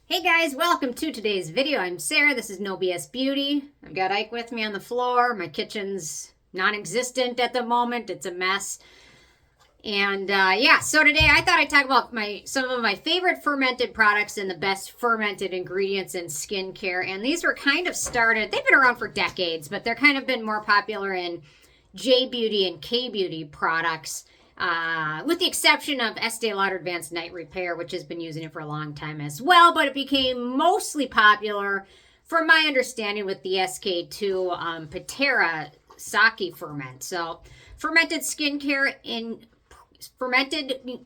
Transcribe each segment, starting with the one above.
Hey guys, welcome to today's video. I'm Sarah. This is No BS Beauty. I've got Ike with me on the floor. My kitchen's non-existent at the moment. It's a mess. And so today I thought I'd talk about some of my favorite fermented products and the best fermented ingredients in skincare. And these were kind of started, they've been around for decades, but they're kind of been more popular in J Beauty and K Beauty products. With the exception of Estee Lauder Advanced Night Repair, which has been using it for a long time as well, but it became mostly popular, from my understanding, with the SK2 Patera Sake Ferment. So, fermented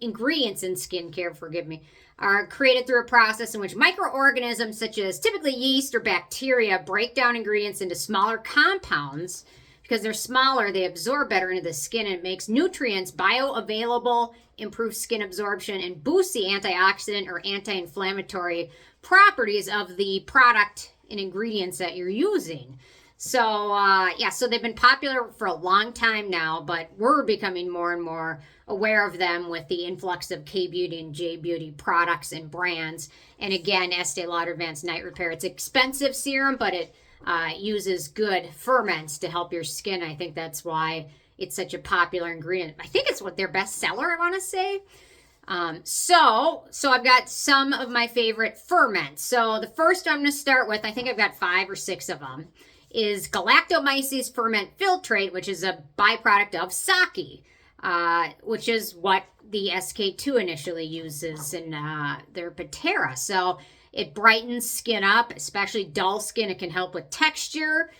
ingredients in skincare, are created through a process in which microorganisms such as typically yeast or bacteria break down ingredients into smaller compounds. Because they're smaller, they absorb better into the skin, and it makes nutrients bioavailable, improves skin absorption, and boosts the antioxidant or anti-inflammatory properties of the product and ingredients that you're using. So, so they've been popular for a long time now, but we're becoming more and more aware of them with the influx of K-Beauty and J-Beauty products and brands. And again, Estee Lauder Advanced Night Repair. It's expensive serum, but it uses good ferments to help your skin. I think that's why it's such a popular ingredient. I think it's their best seller, I want to say. So I've got some of my favorite ferments. So the first I'm going to start with, I think I've got 5 or 6 of them, is Galactomyces Ferment Filtrate, which is a byproduct of sake, which is what the SK2 initially uses in their Patera. So it brightens skin up, especially dull skin. It can help with texture,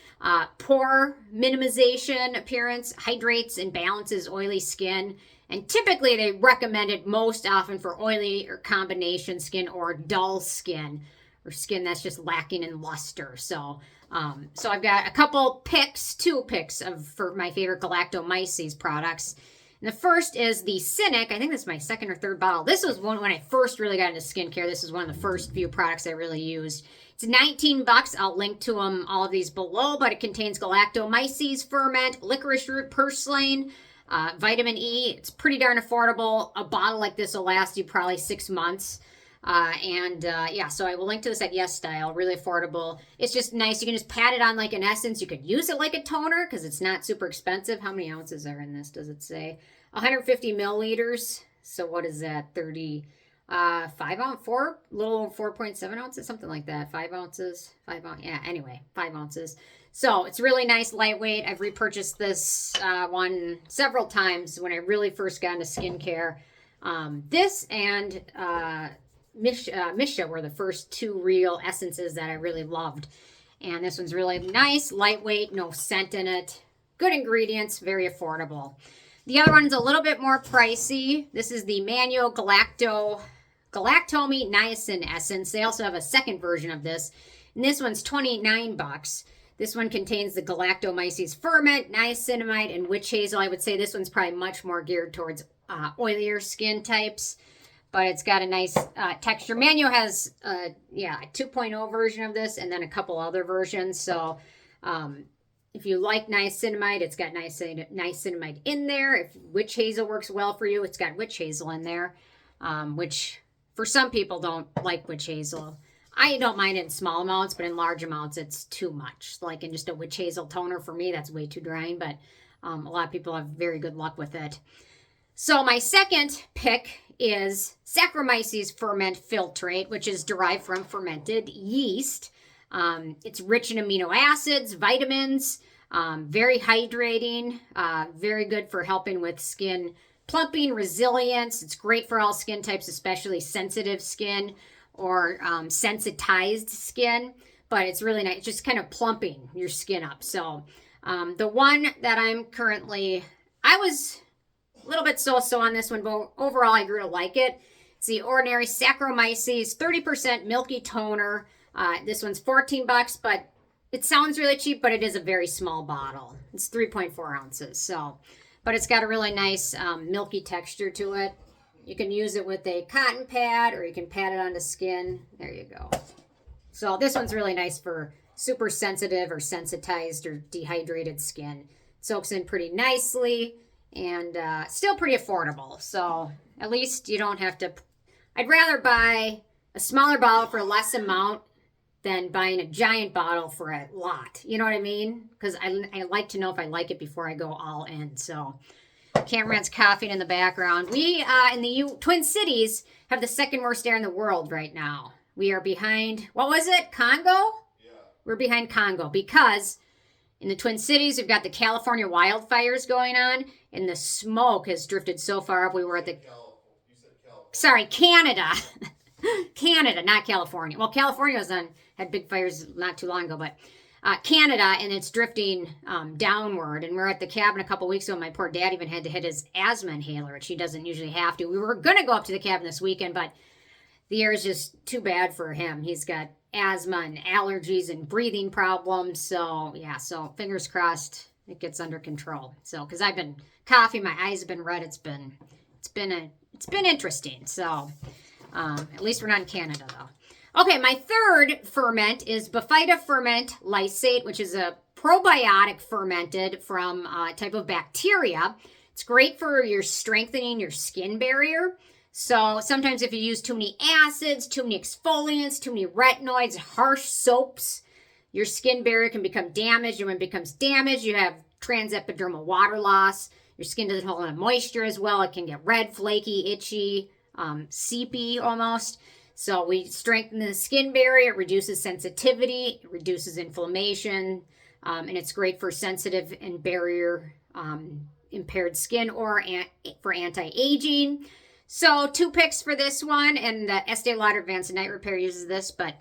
pore minimization, appearance, hydrates and balances oily skin. And typically they recommend it most often for oily or combination skin or dull skin or skin that's just lacking in luster. So I've got a couple picks, 2 picks for my favorite Galactomyces products. And the first is the Scinic. I think this is my 2nd or 3rd bottle. This was one when I first really got into skincare. This is one of the first few products I really used. It's $19. I'll link to them, all of these below, but it contains Galactomyces ferment, licorice root, purslane, vitamin E. It's pretty darn affordable. A bottle like this will last you probably 6 months. So I will link to this at Yes Style. Really affordable. It's just nice. You can just pat it on like an essence. You could use it like a toner because it's not super expensive. How many ounces are in this? Does it say? 150 milliliters. So what is that? 5 ounce, little 4.7 ounces, something like that. 5 ounces, 5 ounces. Yeah, anyway, 5 ounces. So it's really nice, lightweight. I've repurchased this one several times when I really first got into skincare. This and Missha were the first 2 real essences that I really loved. And this one's really nice, lightweight, no scent in it. Good ingredients, very affordable. The other one's a little bit more pricey. This is the Manyo Galactomy Niacin Essence. They also have a second version of this. And this one's $29. This one contains the Galactomyces ferment, niacinamide, and witch hazel. I would say this one's probably much more geared towards oilier skin types. But it's got a nice texture. Manyo has a 2.0 version of this and then a couple other versions. So if you like niacinamide, it's got niacinamide in there. If witch hazel works well for you, it's got witch hazel in there, which for some people don't like witch hazel. I don't mind it in small amounts, but in large amounts, it's too much. Like in just a witch hazel toner, for me, that's way too drying. But a lot of people have very good luck with it. So my second pick is Saccharomyces Ferment Filtrate, which is derived from fermented yeast. It's rich in amino acids, vitamins, very hydrating, very good for helping with skin plumping, resilience. It's great for all skin types, especially sensitive skin or sensitized skin. But it's really nice, just kind of plumping your skin up. So the one that I was a little bit so-so on this one, but overall I grew to like it. It's the ordinary Sacroyces 30% Milky Toner. This one's $14, but it sounds really cheap, but it is a very small bottle. It's 3.4 ounces. So, but it's got a really nice milky texture to it. You can use it with a cotton pad or you can pat it onto skin. There you go. So this one's really nice for super sensitive or sensitized or dehydrated skin. Soaks in pretty nicely. And still pretty affordable. So at least you don't have to. I'd rather buy a smaller bottle for less amount than buying a giant bottle for a lot. You know what I mean? Because I like to know if I like it before I go all in. So Cameron's coughing in the background. We in the Twin Cities have the second worst air in the world right now. We are behind, what was it, Congo? Yeah. We're behind Congo because in the Twin Cities, we've got the California wildfires going on, and the smoke has drifted so far up. We were at the... You said California. Sorry, Canada. Canada, not California. Well, California had big fires not too long ago, but Canada, and it's drifting downward. And we were at the cabin a couple weeks ago. My poor dad even had to hit his asthma inhaler, which he doesn't usually have to. We were going to go up to the cabin this weekend, but the air is just too bad for him. He's got asthma and allergies and breathing problems. So, yeah, so fingers crossed it gets under control. So, because I've been coughing, my eyes have been red. It's been interesting. So, at least we're not in Canada, though. Okay, my third ferment is Bifida Ferment Lysate, which is a probiotic fermented from a type of bacteria. It's great for your strengthening your skin barrier. So sometimes if you use too many acids, too many exfoliants, too many retinoids, harsh soaps, your skin barrier can become damaged. And when it becomes damaged, you have transepidermal water loss. Your skin doesn't hold on to moisture as well. It can get red, flaky, itchy, seepy almost. So we strengthen the skin barrier. It reduces sensitivity. It reduces inflammation. And it's great for sensitive and barrier impaired skin or for anti-aging. So 2 picks for this one, and the Estee Lauder Advanced Night Repair uses this, but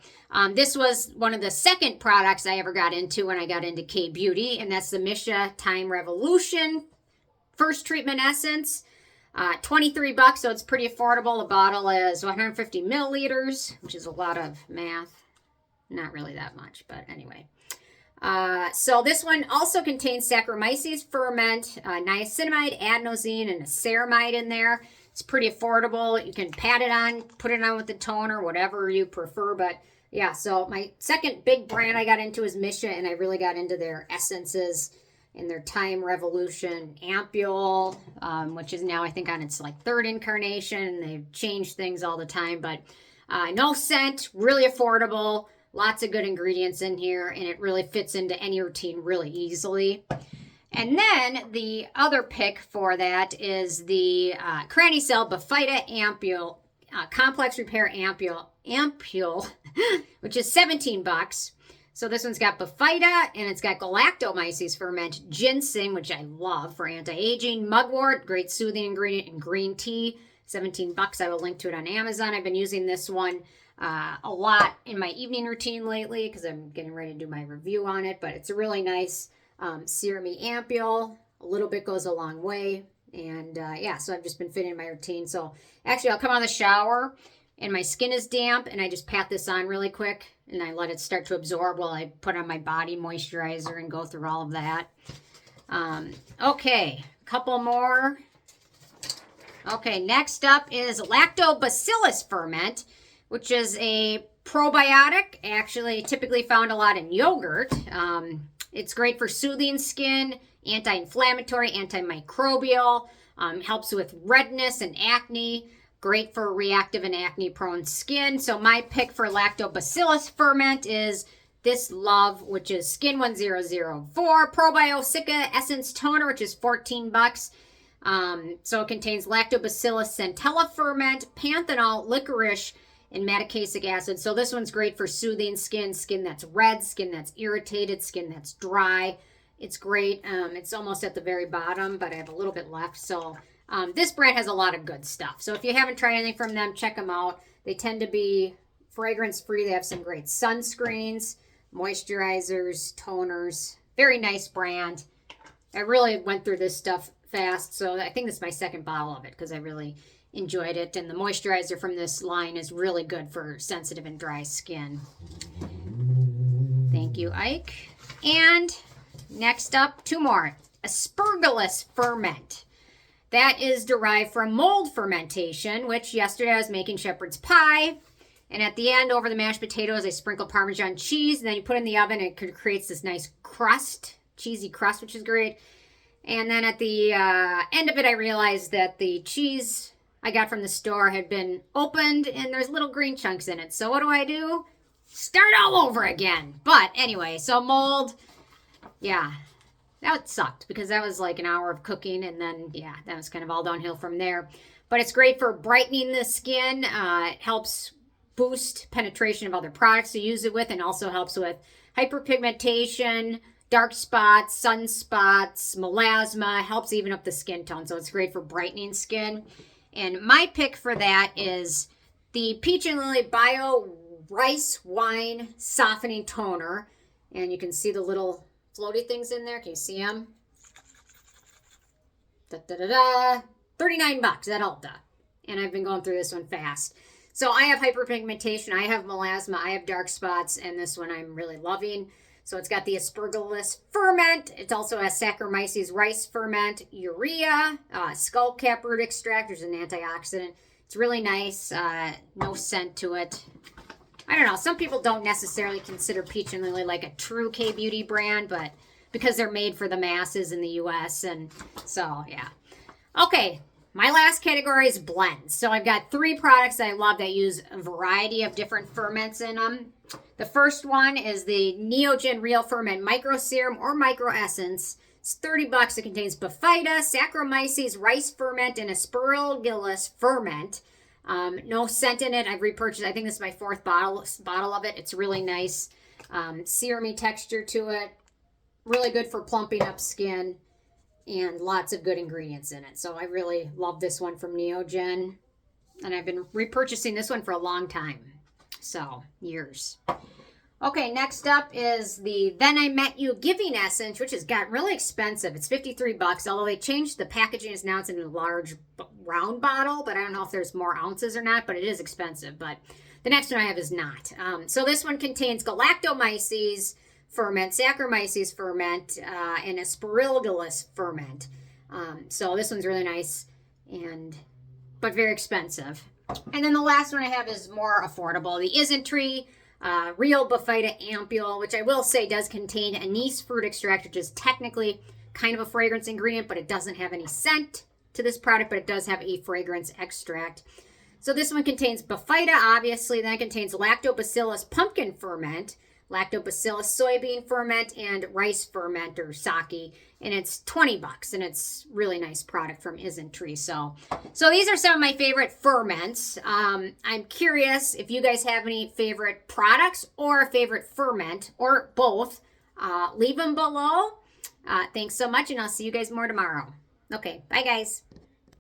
this was one of the second products I ever got into when I got into K-Beauty, and that's the Missha Time Revolution First Treatment Essence. $23, so it's pretty affordable. The bottle is 150 milliliters, which is a lot of math. Not really that much, but anyway. So this one also contains Saccharomyces, Ferment, Niacinamide, Adenosine, and a ceramide in there. It's pretty affordable. You can pat it on, put it on with the toner, whatever you prefer. But yeah, so my second big brand I got into is Missha, and I really got into their essences in their Time Revolution Ampule, which is now I think on its like 3rd incarnation. They've changed things all the time, but no scent, really affordable, lots of good ingredients in here, and it really fits into any routine really easily. And then the other pick for that is the Cranny Cell Bifida Ampule, Complex Repair Ampule, which is $17. So this one's got Bifida, and it's got Galactomyces ferment, ginseng, which I love for anti-aging, mugwort, great soothing ingredient, and green tea, $17. I will link to it on Amazon. I've been using this one a lot in my evening routine lately because I'm getting ready to do my review on it, but it's a really nice serum-y ampule. A little bit goes a long way. And yeah, so I've just been fitting in my routine. So actually I'll come out of the shower and my skin is damp and I just pat this on really quick and I let it start to absorb while I put on my body moisturizer and go through all of that. Okay, a couple more. Okay, next up is Lactobacillus Ferment, which is a probiotic, actually typically found a lot in yogurt. It's great for soothing skin, anti-inflammatory, antimicrobial, helps with redness and acne, great for reactive and acne-prone skin. So my pick for Lactobacillus Ferment is this Love, which is Skin 1004 Probiotica Essence Toner, which is $14. So it contains Lactobacillus centella ferment, panthenol, licorice, and madecassic acid. So this one's great for soothing skin, skin that's red, skin that's irritated, skin that's dry. It's great. It's almost at the very bottom, but I have a little bit left. So this brand has a lot of good stuff. So if you haven't tried anything from them, check them out. They tend to be fragrance-free. They have some great sunscreens, moisturizers, toners. Very nice brand. I really went through this stuff fast, so I think this is my second bottle of it because I really enjoyed it. And the moisturizer from this line is really good for sensitive and dry skin. Thank you, Ike. And next up, 2 more. Aspergolus Ferment. That is derived from mold fermentation, which yesterday I was making shepherd's pie. And at the end, over the mashed potatoes, I sprinkle Parmesan cheese. And then you put it in the oven, and it creates this nice crust, cheesy crust, which is great. And then at the end of it, I realized that the cheese I got from the store had been opened and there's little green chunks in it. So what do? Start all over again. But anyway, so mold, yeah, that sucked because that was like an hour of cooking and then, yeah, that was kind of all downhill from there. But it's great for brightening the skin. It helps boost penetration of other products to use it with, and also helps with hyperpigmentation, dark spots, sunspots, melasma, helps even up the skin tone. So it's great for brightening skin. And my pick for that is the Peach and Lily Bio Rice Wine Softening Toner. And you can see the little floaty things in there. Can you see them? $39 at Ulta. And I've been going through this one fast. So I have hyperpigmentation, I have melasma, I have dark spots, and this one I'm really loving. So it's got the Aspergolus ferment. It also has Saccharomyces rice ferment, urea, skullcap root extract. There's an antioxidant. It's really nice. No scent to it. I don't know. Some people don't necessarily consider Peach and Lily like a true K-beauty brand, but because they're made for the masses in the U.S. And so, yeah. Okay. My last category is blends. So I've got 3 products that I love that use a variety of different ferments in them. The first one is the Neoen Real Ferment Micro Serum or Micro Essence. It's $30. It contains Bifida, Saccharomyces, rice ferment, and Aspergolus ferment. No scent in it. I've repurchased. I think this is my 4th bottle of it. It's really nice, serumy texture to it. Really good for plumping up skin. And lots of good ingredients in it. So I really love this one from Neoen. And I've been repurchasing this one for a long time. So, years. Okay, next up is the Then I Met You Giving Essence, which has got really expensive. It's $53, although they changed the packaging. Now it's in a large round bottle, but I don't know if there's more ounces or not, but it is expensive. But the next one I have is not. So this one contains Galactomyces ferment, Saccharomyces ferment, and Aspergolus ferment. So this one's really nice, but very expensive. And then the last one I have is more affordable. The Isntree Real Bifida Ampule, which I will say does contain anise fruit extract, which is technically kind of a fragrance ingredient, but it doesn't have any scent to this product, but it does have a fragrance extract. So this one contains Bifida, obviously. Then it contains Lactobacillus pumpkin ferment, Lactobacillus soybean ferment, and rice ferment or sake, and it's $20, and it's really nice product from Isntree. So these are some of my favorite ferments. I'm curious if you guys have any favorite products or a favorite ferment or both. Leave them below. Thanks so much, and I'll see you guys more tomorrow. Okay, bye guys.